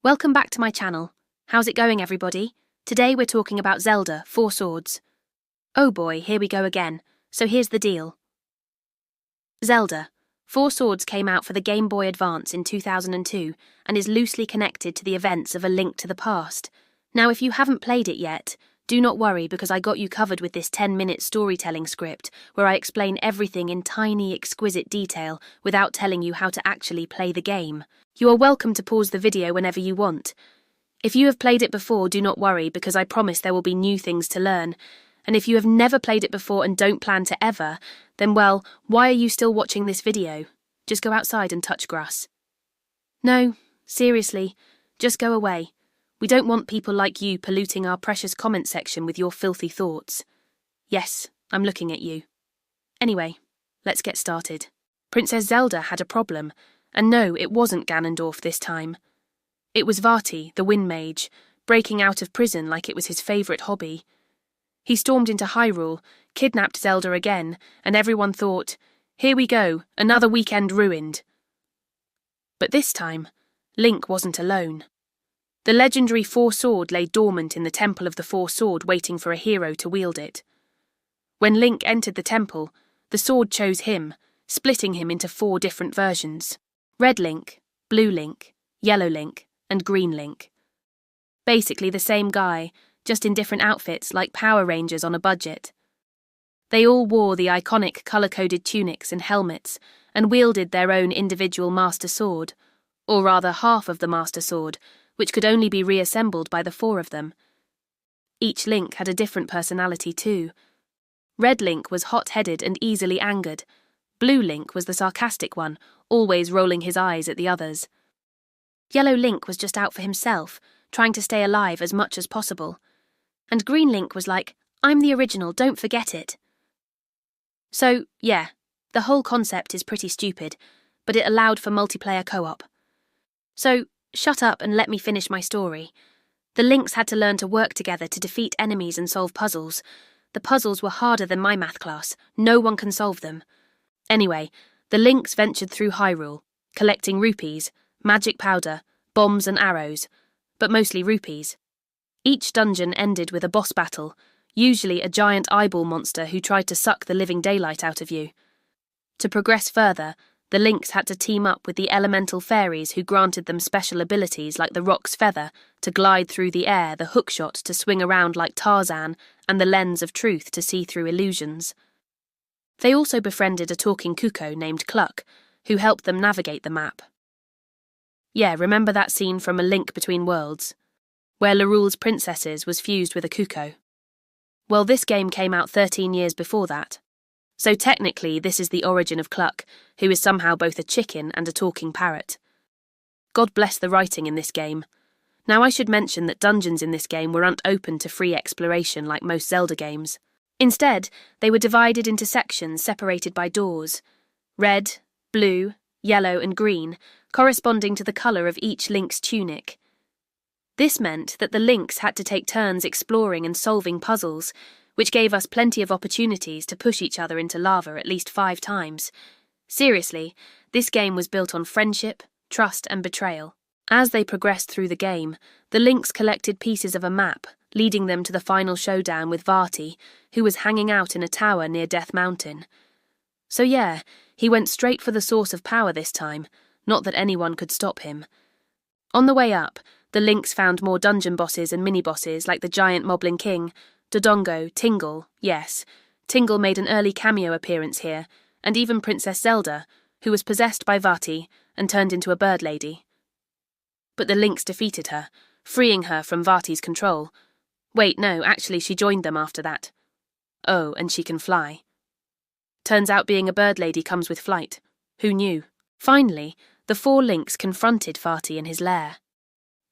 Welcome back to my channel. How's it going, everybody? Today we're talking about Zelda, Four Swords. Oh boy, here we go again. So here's the deal. Zelda, Four Swords came out for the Game Boy Advance in 2002 and is loosely connected to the events of A Link to the Past. Now, if you haven't played it yet, do not worry because I got you covered with this 10-minute storytelling script where I explain everything in tiny, exquisite detail without telling you how to actually play the game. You are welcome to pause the video whenever you want. If you have played it before, do not worry because I promise there will be new things to learn. And if you have never played it before and don't plan to ever, then well, why are you still watching this video? Just go outside and touch grass. No, seriously, just go away. We don't want people like you polluting our precious comment section with your filthy thoughts. Yes, I'm looking at you. Anyway, let's get started. Princess Zelda had a problem, and no, it wasn't Ganondorf this time. It was Vati, the Wind Mage, breaking out of prison like it was his favourite hobby. He stormed into Hyrule, kidnapped Zelda again, and everyone thought, here we go, another weekend ruined. But this time, Link wasn't alone. The legendary Four-Sword lay dormant in the Temple of the Four-Sword waiting for a hero to wield it. When Link entered the temple, the sword chose him, splitting him into 4 different versions. Red Link, Blue Link, Yellow Link, and Green Link. Basically the same guy, just in different outfits like Power Rangers on a budget. They all wore the iconic colour-coded tunics and helmets and wielded their own individual Master Sword, or rather half of the Master Sword, which could only be reassembled by the 4 of them. Each Link had a different personality too. Red Link was hot-headed and easily angered. Blue Link was the sarcastic one, always rolling his eyes at the others. Yellow Link was just out for himself, trying to stay alive as much as possible. And Green Link was like, I'm the original, don't forget it. So, yeah, the whole concept is pretty stupid, but it allowed for multiplayer co-op. So, shut up and let me finish my story. The Links had to learn to work together to defeat enemies and solve puzzles. The puzzles were harder than my math class. No one can solve them. Anyway, the Links ventured through Hyrule, collecting rupees, magic powder, bombs and arrows, but mostly rupees. Each dungeon ended with a boss battle, usually a giant eyeball monster who tried to suck the living daylight out of you. To progress further, the Links had to team up with the elemental fairies who granted them special abilities like the Rock's Feather to glide through the air, the hookshot to swing around like Tarzan, and the Lens of Truth to see through illusions. They also befriended a talking cuckoo named Cluck, who helped them navigate the map. Yeah, remember that scene from A Link Between Worlds, where Lyrule's princesses was fused with a cuckoo? Well, this game came out 13 years before that. So technically, this is the origin of Cluck, who is somehow both a chicken and a talking parrot. God bless the writing in this game. Now I should mention that dungeons in this game weren't open to free exploration like most Zelda games. Instead, they were divided into sections separated by doors. Red, blue, yellow and green, corresponding to the colour of each Link's tunic. This meant that the Links had to take turns exploring and solving puzzles, which gave us plenty of opportunities to push each other into lava at least 5 times. Seriously, this game was built on friendship, trust and betrayal. As they progressed through the game, the Links collected pieces of a map, leading them to the final showdown with Vati, who was hanging out in a tower near Death Mountain. So yeah, he went straight for the source of power this time, not that anyone could stop him. On the way up, the Links found more dungeon bosses and mini-bosses like the giant Moblin King, Dodongo, Tingle, yes, Tingle made an early cameo appearance here, and even Princess Zelda, who was possessed by Vati and turned into a bird lady. But the Links defeated her, freeing her from Vati's control. Wait, no, actually she joined them after that. Oh, and she can fly. Turns out being a bird lady comes with flight. Who knew? Finally, the 4 Links confronted Vati in his lair.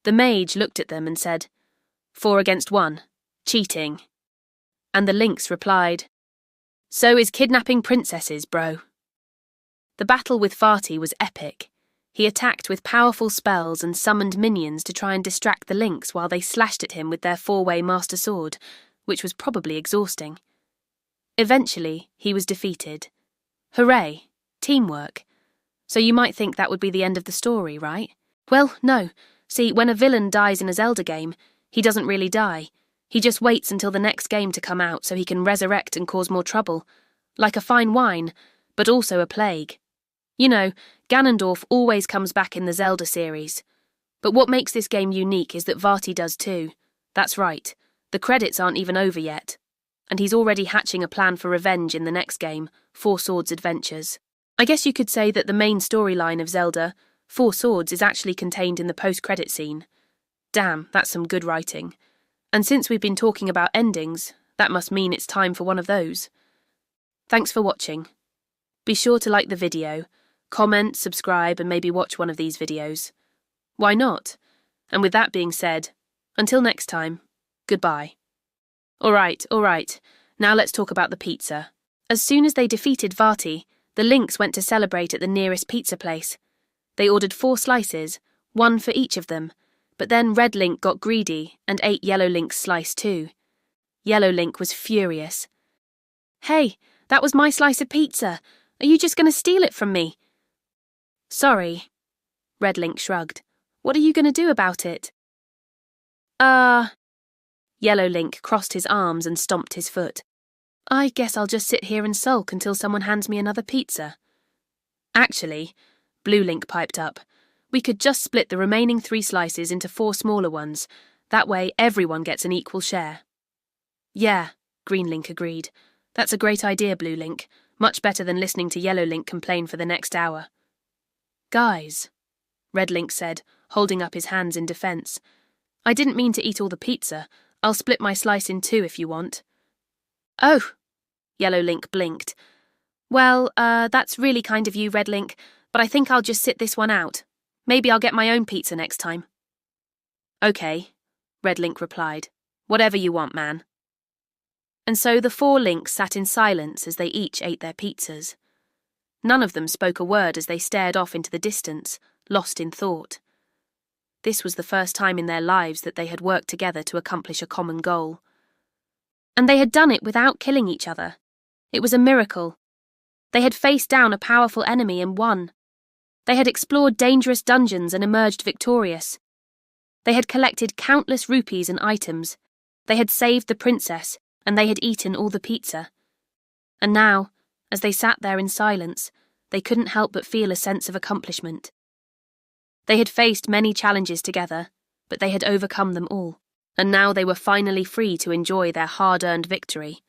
The mage looked at them and said, 4 against 1. Cheating. And the Links replied, so is kidnapping princesses, bro. The battle with Vati was epic. He attacked with powerful spells and summoned minions to try and distract the Links while they slashed at him with their 4-way Master Sword, which was probably exhausting. Eventually, he was defeated. Hooray! Teamwork. So you might think that would be the end of the story, right? Well, no. See, when a villain dies in a Zelda game, he doesn't really die. He just waits until the next game to come out so he can resurrect and cause more trouble. Like a fine wine, but also a plague. You know, Ganondorf always comes back in the Zelda series. But what makes this game unique is that Vati does too. That's right, the credits aren't even over yet. And he's already hatching a plan for revenge in the next game, Four Swords Adventures. I guess you could say that the main storyline of Zelda, Four Swords, is actually contained in the post-credit scene. Damn, that's some good writing. And since we've been talking about endings, that must mean it's time for one of those. Thanks for watching. Be sure to like the video, comment, subscribe, and maybe watch one of these videos. Why not? And with that being said, until next time, goodbye. All right. Now let's talk about the pizza. As soon as they defeated Vati, the Links went to celebrate at the nearest pizza place. They ordered 4 slices, 1 for each of them, but then Red Link got greedy and ate Yellow Link's slice too. Yellow Link was furious. Hey, that was my slice of pizza. Are you just going to steal it from me? Sorry. Red Link shrugged. What are you going to do about it? Yellow Link crossed his arms and stomped his foot. I guess I'll just sit here and sulk until someone hands me another pizza. Actually, Blue Link piped up, we could just split the remaining 3 slices into 4 smaller ones. That way everyone gets an equal share. Yeah, Green Link agreed. That's a great idea, Blue Link. Much better than listening to Yellow Link complain for the next hour. Guys, Red Link said, holding up his hands in defense. I didn't mean to eat all the pizza. I'll split my slice in 2 if you want. Oh, Yellow Link blinked. Well, that's really kind of you, Red Link, but I think I'll just sit this one out. Maybe I'll get my own pizza next time. Okay, Red Link replied. Whatever you want, man. And so the 4 Links sat in silence as they each ate their pizzas. None of them spoke a word as they stared off into the distance, lost in thought. This was the first time in their lives that they had worked together to accomplish a common goal. And they had done it without killing each other. It was a miracle. They had faced down a powerful enemy and won. They had explored dangerous dungeons and emerged victorious. They had collected countless rupees and items. They had saved the princess, and they had eaten all the pizza. And now, as they sat there in silence, they couldn't help but feel a sense of accomplishment. They had faced many challenges together, but they had overcome them all, and now they were finally free to enjoy their hard-earned victory.